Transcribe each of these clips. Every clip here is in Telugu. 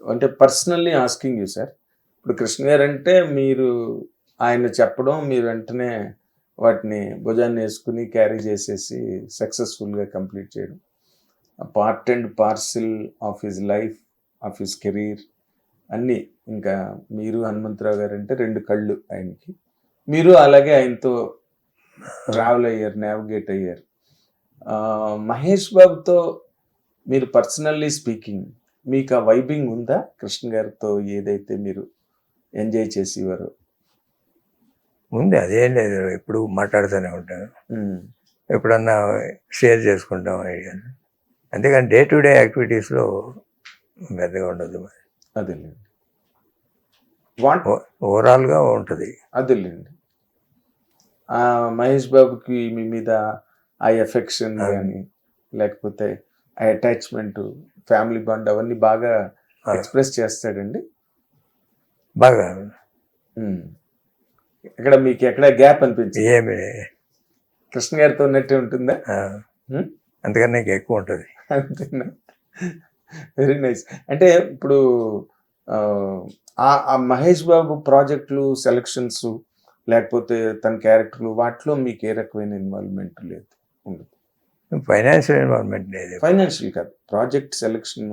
అంటే పర్సనల్లీ ఆస్కింగ్ యూ సార్. ఇప్పుడు కృష్ణ గారంటే మీరు ఆయన చెప్పడం, మీరు వెంటనే వాటిని భుజాన్నేసుకొని క్యారీ చేసేసి సక్సెస్‌ఫుల్‌గా కంప్లీట్ చేయడం. Part and parcel of his life, of his career అన్నీ. ఇంకా మీరు హనుమంతరావు గారంటే 2 కళ్ళు ఆయనకి. మీరు అలాగే ఆయనతో ట్రావెల్ అయ్యారు, నావిగేట్ అయ్యారు. మహేష్ బాబుతో మీరు పర్సనల్లీ స్పీకింగ్ మీకు ఆ వైబింగ్ ఉందా? కృష్ణ గారితో ఏదైతే మీరు ఎంజాయ్ చేసేవారో? ఉంది, అదేం లేదు, ఎప్పుడు మాట్లాడుతూనే ఉంటాను, ఎప్పుడన్నా షేర్ చేసుకుంటాం ఐడియాలు. అంతేగాని డే టు డే యాక్టివిటీస్లో పెద్దగా ఉండదు. అదేలేండి. ఓవరాల్గా ఉంటుంది. అదేలేండి. మహేష్ బాబుకి మీ మీద ఆ ఎఫెక్షన్ కానీ లేకపోతే ఆ అటాచ్మెంట్, ఫ్యామిలీ బాండ్ అవన్నీ బాగా ఎక్స్ప్రెస్ చేస్తాడండి బాగా. ఇక్కడ మీకు ఎక్కడ గ్యాప్ అనిపించింది? ఏమి కృష్ణ గారితో ఉన్నట్టే ఉంటుందా? అంతకన్నా ఎక్కువ ఉంటుంది. అంతేనా? Very nice. అంటే ఇప్పుడు ఆ మహేష్ బాబు ప్రాజెక్టులు, సెలక్షన్స్ లేకపోతే తన క్యారెక్టర్లు వాటిలో మీకు ఏ రకమైన ఇన్వాల్వ్మెంట్ లేదు? ఉండదు. ఫైనాన్షియల్ ఇన్వాల్వ్మెంట్ లేదు. ఫైనాన్షియల్ కాదు, ప్రాజెక్ట్ సెలక్షన్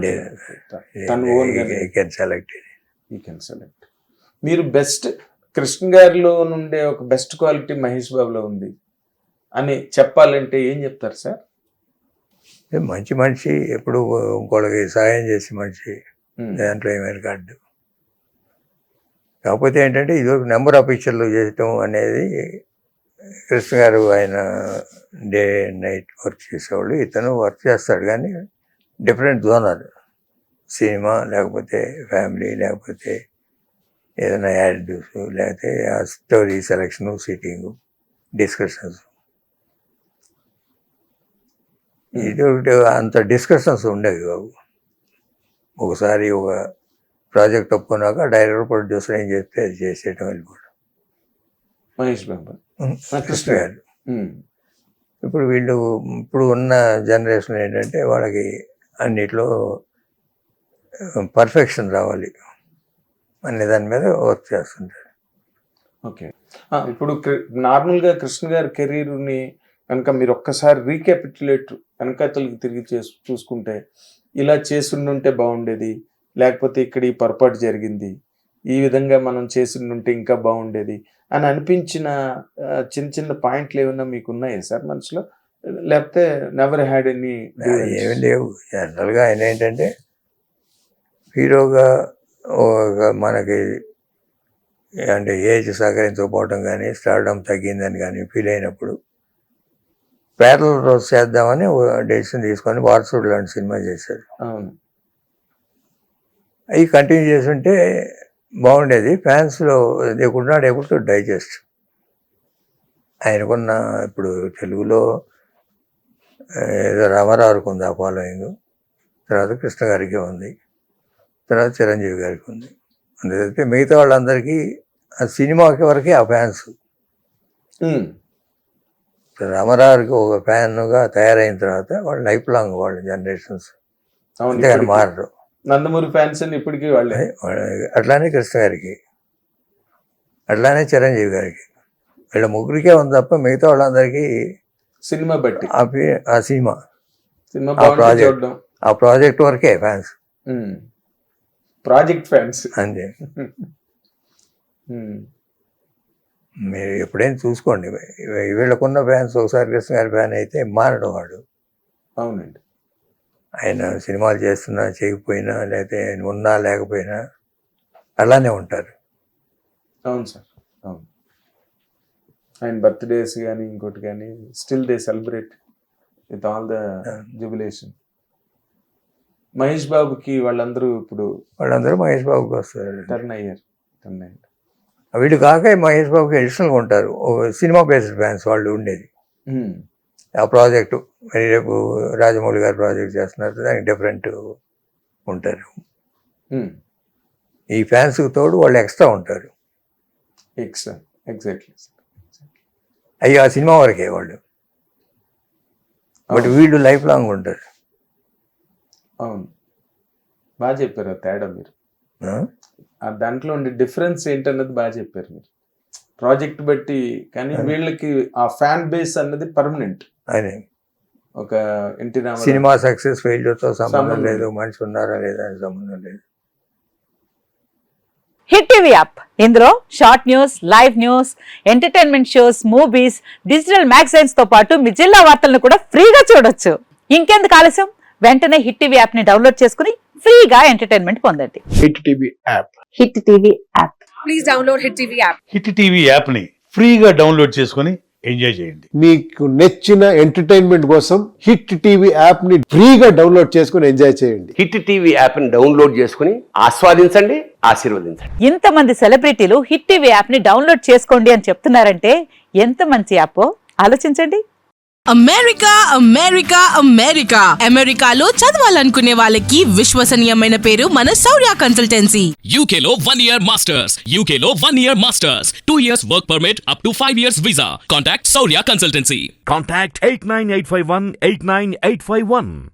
లేదు. తను ఓన్గా సెలెక్ట్. You can select. మీరు బెస్ట్ కృష్ణ గారిలో నుండే ఒక బెస్ట్ క్వాలిటీ మహేష్ బాబులో ఉంది అని చెప్పాలంటే ఏం చెప్తారు సార్? మంచి మనిషి, ఎప్పుడు ఇంకోళ్ళకి సహాయం చేసి మనిషి, దాంట్లో ఏమైనా కాదు. కాకపోతే ఏంటంటే ఇది ఒక నెంబర్ ఆఫ్ పిక్చర్లు చేయటం అనేది, కృష్ణ గారు ఆయన డే అండ్ నైట్ వర్క్ చేసేవాళ్ళు, ఇతను వర్క్ చేస్తాడు కానీ డిఫరెంట్ జోనర్. సినిమా లేకపోతే ఫ్యామిలీ లేకపోతే ఏదైనా యాడ్స్ లేకపోతే ఆ స్టోరీ సెలక్షను, సిట్టింగు, డిస్కషన్స్. ఇది ఒకటి అంత డిస్కషన్స్ ఉండేవి బాబు. ఒకసారి ఒక ప్రాజెక్ట్ ఒప్పుకున్నాక డైరెక్టర్, ప్రొడ్యూసర్ ఏం చెప్తే అది చేసేయటం వెళ్ళిపోవడం. మహేష్ బాబు, కృష్ణ గారు. ఇప్పుడు వీళ్ళు ఇప్పుడు ఉన్న జనరేషన్ ఏంటంటే వాళ్ళకి అన్నిట్లో పర్ఫెక్షన్ రావాలి అనే దాని మీద వర్క్ చేస్తుంటారు. ఓకే. ఇప్పుడు నార్మల్గా కృష్ణ గారి కెరీర్ని కనుక మీరు ఒక్కసారి రీక్యాపిట్యులేట్ వెనకతలకి తిరిగి చూసుకుంటే, ఇలా చేస్తుంటే బాగుండేది, లేకపోతే ఇక్కడ ఈ పొరపాటు జరిగింది, ఈ విధంగా మనం చేస్తుంటే ఇంకా బాగుండేది అని అనిపించిన చిన్న చిన్న పాయింట్లు ఏమన్నా మీకు ఉన్నాయా సార్ మనసులో? లేకపోతే నెవర్ హ్యాడ్ ఎనీ? ఏమి లేవు. జనరల్గా ఆయన ఏంటంటే హీరోగా మనకి అంటే ఏజ్ సహకరించకపోవడం కానీ, స్టార్డమ్ తగ్గిందని కానీ ఫీల్ అయినప్పుడు ప్యారల్ రోజు చేద్దామని డెసిషన్ తీసుకొని వారసుడు లాంటి సినిమా చేశాడు. అవును. అవి కంటిన్యూ చేస్తుంటే బాగుండేది. ఫ్యాన్స్లో they could not able to digest. ఆయనకున్న ఇప్పుడు తెలుగులో ఏదో రామారావుకి ఉంది ఆ ఫాలోయింగ్, తర్వాత కృష్ణ గారికి ఉంది, తర్వాత చిరంజీవి గారికి ఉంది. అందుకే మిగతా వాళ్ళందరికీ ఆ సినిమాకి వరకే ఆ ఫ్యాన్స్. రామారావుకి ఒక ఫ్యాన్గా తయారైన తర్వాత వాళ్ళు లైఫ్ లాంగ్, వాళ్ళ జనరేషన్స్ అంతేగాని మారరు. నందమూరి ఫ్యాన్స్ అని ఇప్పటికీ వాళ్ళే. అట్లానే కృష్ణ గారికి, అట్లానే చిరంజీవి గారికి, వీళ్ళ ముగ్గురికే ఉంది తప్ప మిగతా వాళ్ళందరికీ సినిమా బట్టి ఆ సినిమా, ఆ ప్రాజెక్ట్ వరకే ఫ్యాన్స్, ప్రాజెక్ట్ ఫ్యాన్స్ అంతే. మీరు ఎప్పుడైనా చూసుకోండి, వీళ్ళకున్న ఫ్యాన్స్ ఒకసారి కృష్ణ గారి ఫ్యాన్ అయితే మారడం వాడు. అవునండి. ఆయన సినిమాలు చేస్తున్నా చేయకపోయినా, లేకపోతే ఉన్నా లేకపోయినా అలానే ఉంటారు. అవును సార్, అవును. ఆయన బర్త్డేస్ కానీ ఇంకోటి కానీ still they celebrate with all the jubilation. Mahesh బాబుకి వాళ్ళందరూ మహేష్ బాబుకి వస్తారు, టర్న్ అయ్యారు. వీళ్ళు కాక మహేష్ బాబుకి అడిషనల్గా ఉంటారు సినిమా బేస్డ్ ఫ్యాన్స్ వాళ్ళు ఉండేది. ఆ ప్రాజెక్టు మరి రేపు రాజమౌళి గారు ప్రాజెక్ట్ చేస్తున్నారు, దానికి డిఫరెంట్ ఉంటారు. ఈ ఫ్యాన్స్కి తోడు వాళ్ళు ఎక్స్ట్రా ఉంటారు. ఎగ్జాక్ట్లీ. అయ్యి ఆ సినిమా వరకే వాళ్ళు, బట్ వీళ్ళు లైఫ్ లాంగ్ ఉంటారు. అవును. బాగా చెప్పారు ఆ తేడా మీరు. ఆ? ఆ దాంట్లో ఉండే డిఫరెన్స్ ఏంటన్నది బాగా చెప్పారు మీరు. ప్రాజెక్ట్ బట్టి కానీ వీళ్ళకి ఆ ఫ్యాన్ బేస్ అన్నది పర్మనెంట్. అదే ఒక ఎన్టీ రామారావు సినిమా సక్సెస్ ఫెయిల్యూర్తో సంబంధం సంబంధం లేదు, మనిషి ఉన్నారా లేదా అని సంబంధం లేదు. హిట్ టీవీ యాప్, ఇందులో short news, live news, entertainment shows, movies, digital magazines తో పాటు మీ జిల్లా వార్తలను కూడా ఫ్రీగా చూడొచ్చు. ఇంకెందుకు ఆలస్యం, వెంటనే హిట్ టీవీ యాప్ ని డౌన్లోడ్ చేసుకుని ఫ్రీగా ఎంటర్టైన్మెంట్ పొందండి. Hit TV app. Hit TV app. Please download Hit TV app. Hit TV యాప్ని ఫ్రీగా డౌన్లోడ్ చేసుకొని ఎంజాయ్ చేయండి. మీకు నచ్చిన ఎంటర్టైన్మెంట్ కోసం హిట్ టీవీ యాప్ ని ఫ్రీగా డౌన్లోడ్ చేసుకుని ఎంజాయ్ చేయండి. హిట్ టీవీ యాప్ని డౌన్లోడ్ చేసుకుని ఆస్వాదించండి, ఆశీర్వదించండి. ఇంతమంది సెలబ్రిటీలు హిట్ టీవీ యాప్ ని డౌన్లోడ్ చేసుకోండి అని చెప్తున్నారంటే ఎంత మంచి యాప్ ఆలోచించండి. అమెరికా అమెరికా అమెరికా అమెరికాలో చదవాలనుకునే వాళ్ళకి విశ్వసనీయమైన పేరు మన శౌర్య consultancy. UK Law 1 Year Masters. UK Law 1 Year Masters. 2 years work permit up to 5 years visa. Contact Saurya Consultancy. Contact 89851 89851.